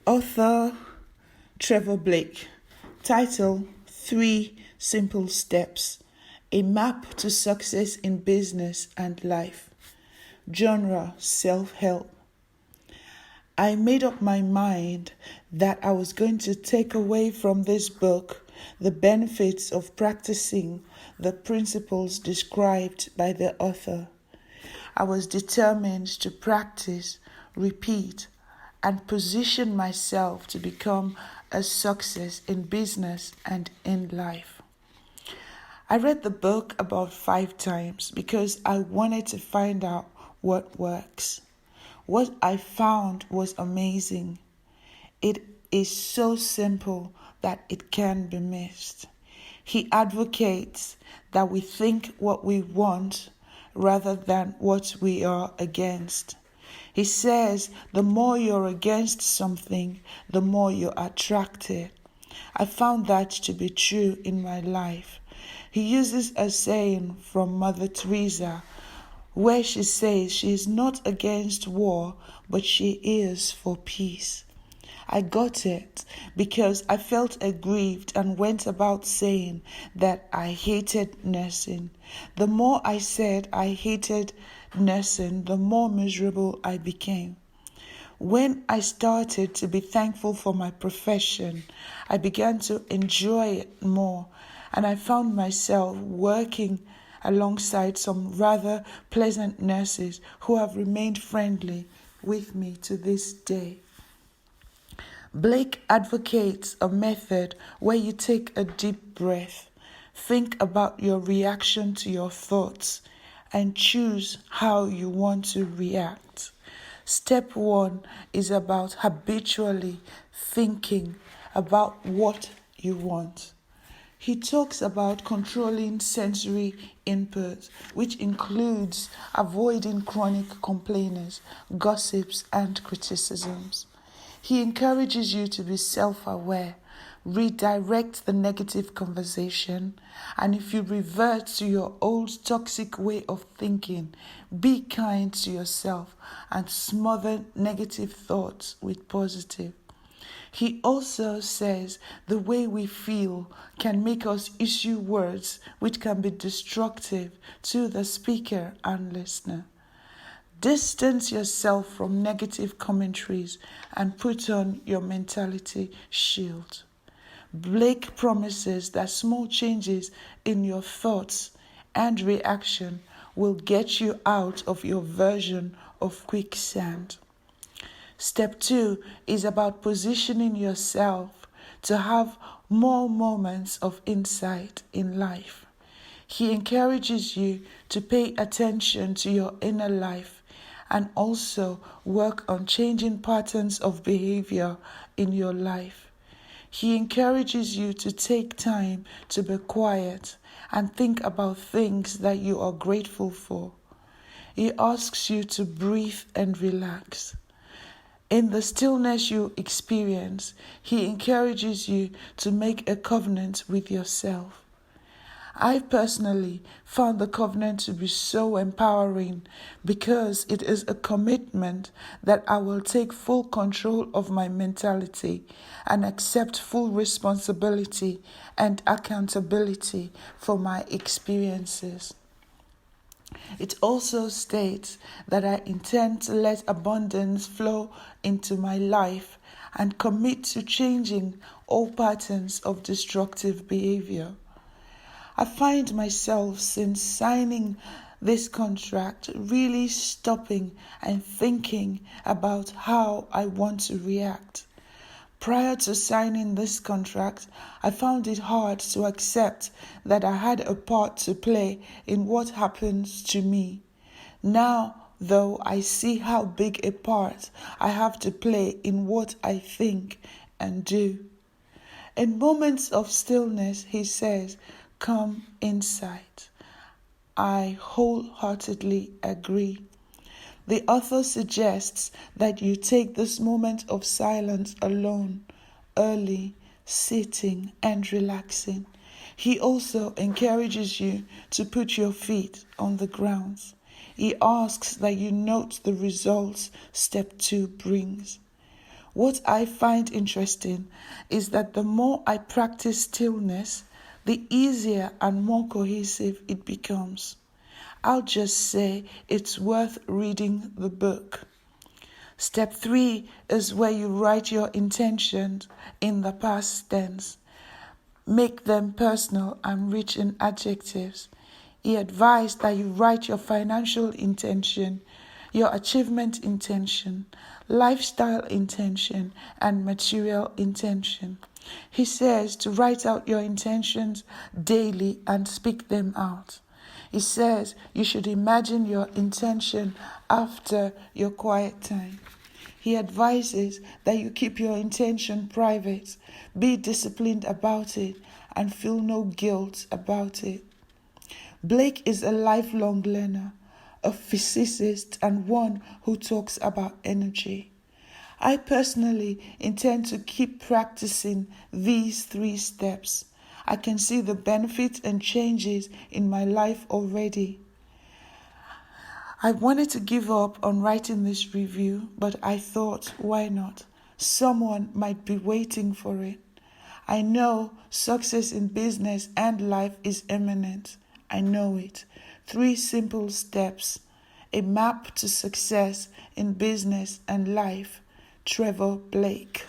Author Trevor Blake. Title: 3 Simple Steps. A Map to Success in Business and Life. Genre: Self-Help. I made up my mind that I was going to take away from this book the benefits of practicing the principles described by the author. I was determined to practice, repeat, and position myself to become a success in business and in life. I read the book about 5 times because I wanted to find out what works. What I found was amazing. It is so simple that it can be missed. He advocates that we think what we want rather than what we are against. He says the more you're against something, the more you're attracted. I found that to be true in my life. He uses a saying from Mother Teresa where she says she is not against war, but she is for peace. I got it because I felt aggrieved and went about saying that I hated nursing. The more I said I hated nursing, the more miserable I became. When I started to be thankful for my profession, I began to enjoy it more, and I found myself working alongside some rather pleasant nurses who have remained friendly with me to this day. Blake advocates a method where you take a deep breath, think about your reaction to your thoughts, and choose how you want to react. Step 1 is about habitually thinking about what you want. He talks about controlling sensory input, which includes avoiding chronic complainers, gossips, and criticisms. He encourages you to be self-aware, redirect the negative conversation, and if you revert to your old toxic way of thinking, be kind to yourself and smother negative thoughts with positive. He also says the way we feel can make us issue words which can be destructive to the speaker and listener. Distance yourself from negative commentaries and put on your mentality shield. Blake promises that small changes in your thoughts and reaction will get you out of your version of quicksand. Step 2 is about positioning yourself to have more moments of insight in life. He encourages you to pay attention to your inner life and also work on changing patterns of behavior in your life. He encourages you to take time to be quiet and think about things that you are grateful for. He asks you to breathe and relax. In the stillness you experience, he encourages you to make a covenant with yourself. I personally found the covenant to be so empowering because it is a commitment that I will take full control of my mentality and accept full responsibility and accountability for my experiences. It also states that I intend to let abundance flow into my life and commit to changing all patterns of destructive behavior. I find myself, since signing this contract, really stopping and thinking about how I want to react. Prior to signing this contract, I found it hard to accept that I had a part to play in what happens to me. Now, though, I see how big a part I have to play in what I think and do. In moments of stillness, he says, "Come inside." I wholeheartedly agree. The author suggests that you take this moment of silence alone, early, sitting and relaxing. He also encourages you to put your feet on the ground. He asks that you note the results step 2 brings. What I find interesting is that the more I practice stillness, the easier and more cohesive it becomes. I'll just say it's worth reading the book. Step 3 is where you write your intentions in the past tense. Make them personal and rich in adjectives. He advised that you write your financial intention, your achievement intention, lifestyle intention, and material intention. He says to write out your intentions daily and speak them out. He says you should imagine your intention after your quiet time. He advises that you keep your intention private, be disciplined about it, and feel no guilt about it. Blake is a lifelong learner, a physicist, and one who talks about energy. I personally intend to keep practicing these 3 steps. I can see the benefits and changes in my life already. I wanted to give up on writing this review, but I thought, why not? Someone might be waiting for it. I know success in business and life is imminent. I know it. 3 simple steps. A map to success in business and life. Trevor Blake.